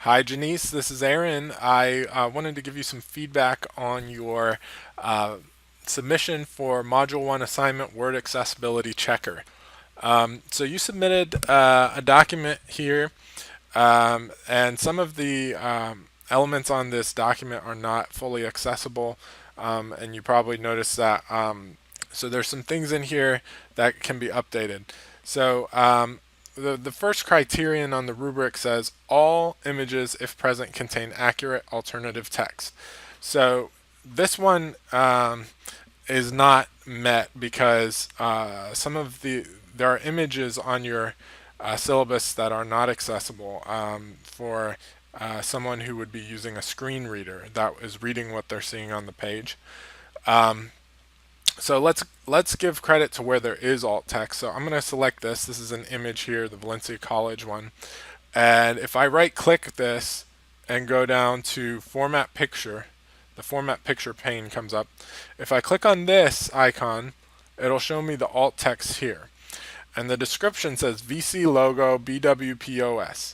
Hi, Jenice. This is Aaron. I wanted to give you some feedback on your uh, submission for Module 1 assignment Word Accessibility Checker. So you submitted a document here, and some of the elements on this document are not fully accessible, and you probably noticed that. So there's some things in here that can be updated. So the first criterion on the rubric says all images, if present, contain accurate alternative text. So this one is not met because some of there are images on your syllabus that are not accessible for someone who would be using a screen reader that is reading what they're seeing on the page. Um, so let's give credit to where there is alt text. So I'm going to select this. This is an image here, the Valencia College one. And if I right click this and go down to Format Picture, the Format Picture pane comes up. If I click on this icon, it'll show me the alt text here. And the description says VC logo BWPOS.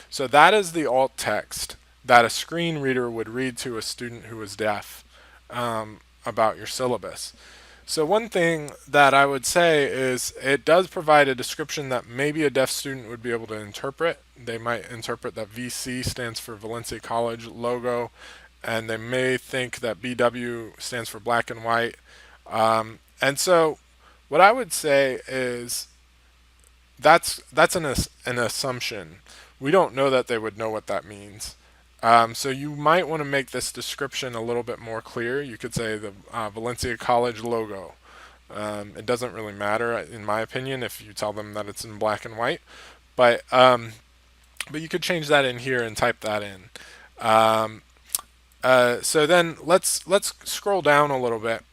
So that is the alt text that a screen reader would read to a student who is deaf about your syllabus. So one thing that I would say is it does provide a description that maybe a deaf student would be able to interpret. They might interpret that VC stands for Valencia College logo, and they may think that BW stands for black and white. And so what I would say is that's an assumption. We don't know that they would know what that means. So you might want to make this description a little bit more clear. You could say the Valencia College logo. It doesn't really matter, in my opinion, if you tell them that it's in black and white. But you could change that in here and type that in. So then let's scroll down a little bit.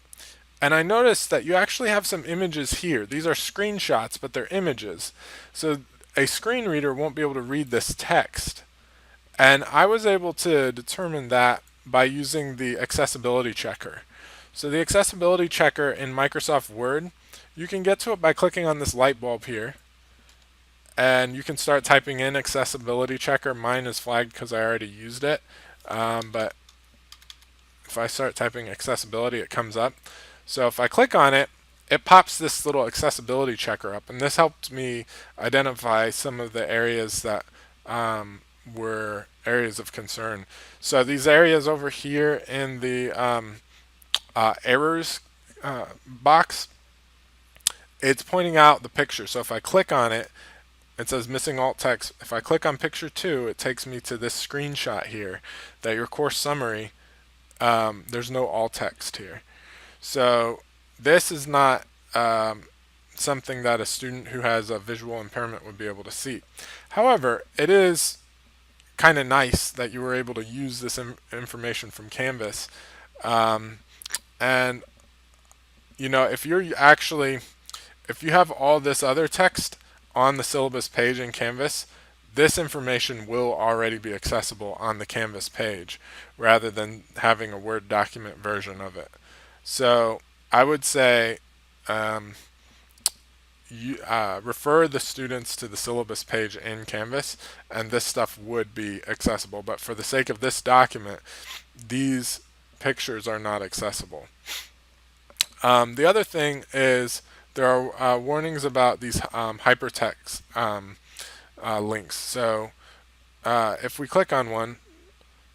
And I noticed that you actually have some images here. These are screenshots, but they're images. So a screen reader won't be able to read this text. And I was able to determine that by using the accessibility checker. So the accessibility checker in Microsoft Word, you can get to it by clicking on this light bulb here. And you can start typing in accessibility checker. Mine is flagged because I already used it. But if I start typing accessibility, it comes up. So if I click on it, it pops this little accessibility checker up. And this helped me identify some of the areas that were areas of concern. So these areas over here in the errors box, it's pointing out the picture. So if I click on it, it says missing alt text. If I click on picture 2, it takes me to this screenshot here that your course summary, there's no alt text here. So this is not something that a student who has a visual impairment would be able to see. However, it is kind of nice that you were able to use this information from Canvas. And you know, if you have all this other text on the syllabus page in Canvas, this information will already be accessible on the Canvas page rather than having a Word document version of it. So I would say refer the students to the syllabus page in Canvas, and this stuff would be accessible. But for the sake of this document, these pictures are not accessible. The other thing is there are warnings about these hypertext links. So if we click on one,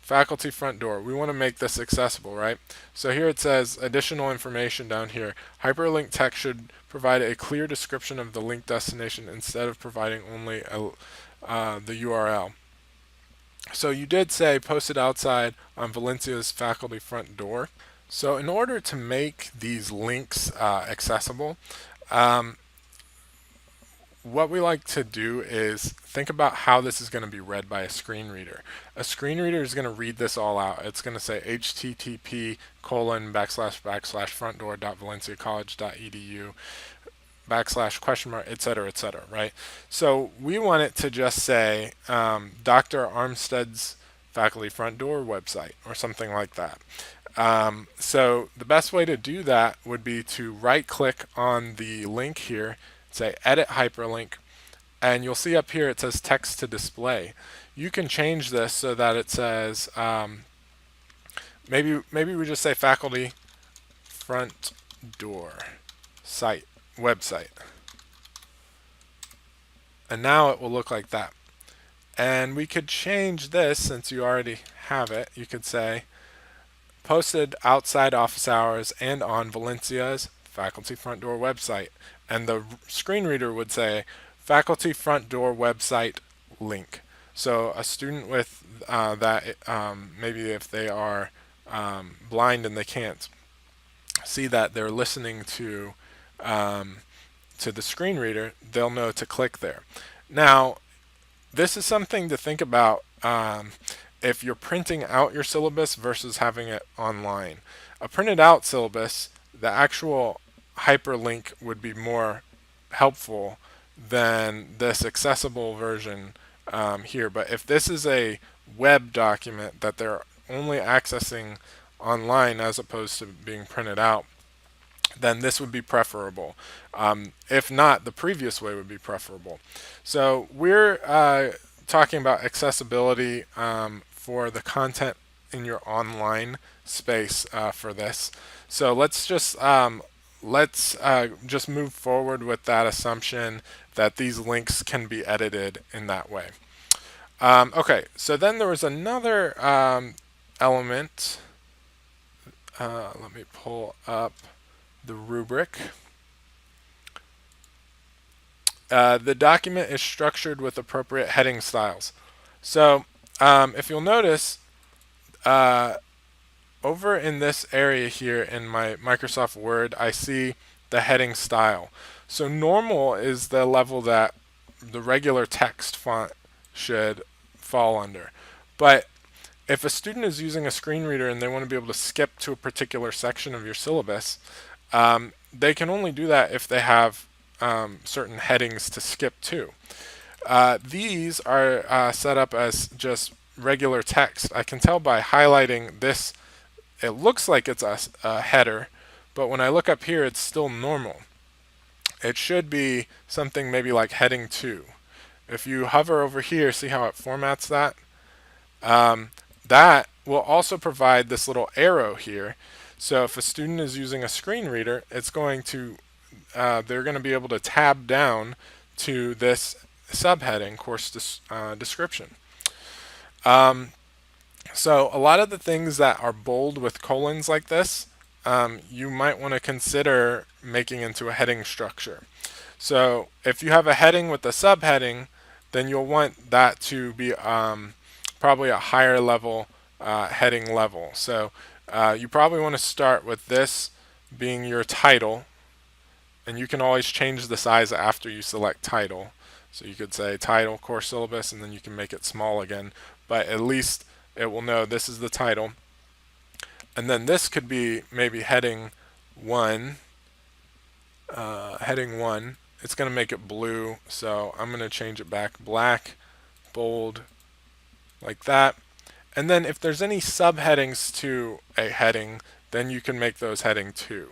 faculty front door, we want to make this accessible, right? So here it says additional information down here. Hyperlink text should provide a clear description of the link destination instead of providing only the URL. So you did say posted outside on Valencia's faculty front door. So in order to make these links accessible, what we like to do is think about how this is going to be read by a screen reader. A screen reader is going to read this all out. It's going to say http colon backslash backslash frontdoor.valenciacollege.edu backslash question mark, etc., right? So we want it to just say Dr. Armstead's faculty front door website or something like that. So the best way to do that would be to right click on the link here, say edit hyperlink, and you'll see up here it says text to display. you can change this so that it says, maybe we just say faculty front door site website, and now it will look like that. And we could change this, since you already have it. You could say posted outside office hours and on Valencia's faculty front door website, and the screen reader would say faculty front door website link. So a student with that, maybe if they are blind and they can't see that they're listening to the screen reader, they'll know to click there. Now, this is something to think about if you're printing out your syllabus versus having it online. A printed out syllabus, the actual hyperlink would be more helpful than this accessible version here. But if this is a web document that they're only accessing online as opposed to being printed out, then this would be preferable. If not, the previous way would be preferable. So we're talking about accessibility for the content in your online space for this. So let's just move forward with that assumption that these links can be edited in that way. Okay, so then there was another element. Let me pull up the rubric. The document is structured with appropriate heading styles. So if you'll notice, over in this area here in my Microsoft Word, I see the heading style. So normal is the level that the regular text font should fall under. But if a student is using a screen reader and they want to be able to skip to a particular section of your syllabus, they can only do that if they have certain headings to skip to. These are set up as just regular text. I can tell by highlighting this, it looks like it's a header, but when I look up here, it's still normal. It should be something maybe like heading 2. If you hover over here, see how it formats that? That will also provide this little arrow here. So if a student is using a screen reader, it's going to they're going to be able to tab down to this subheading, course description. So a lot of the things that are bold with colons like this, you might want to consider making into a heading structure. So if you have a heading with a subheading, then you'll want that to be probably a higher level heading level. So you probably want to start with this being your title, and you can always change the size after you select title. So you could say title course syllabus, and then you can make it small again, but at least it will know this is the title. And then this could be maybe heading 1. Heading 1, it's going to make it blue, so I'm going to change it back black, bold, like that. And then if there's any subheadings to a heading, then you can make those heading 2.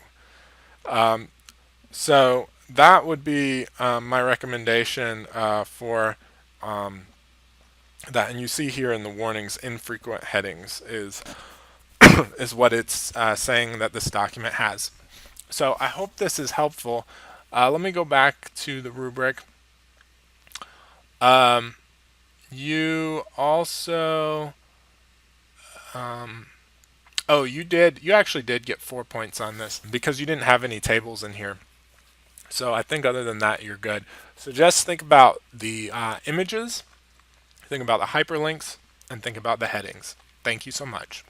So that would be my recommendation for that. And you see here in the warnings, infrequent headings is is what it's saying that this document has. So I hope this is helpful. Let me go back to the rubric. You also oh, you actually did get 4 points on this because you didn't have any tables in here. So I think other than that, you're good. So just think about the images, think about the hyperlinks, and think about the headings. Thank you so much.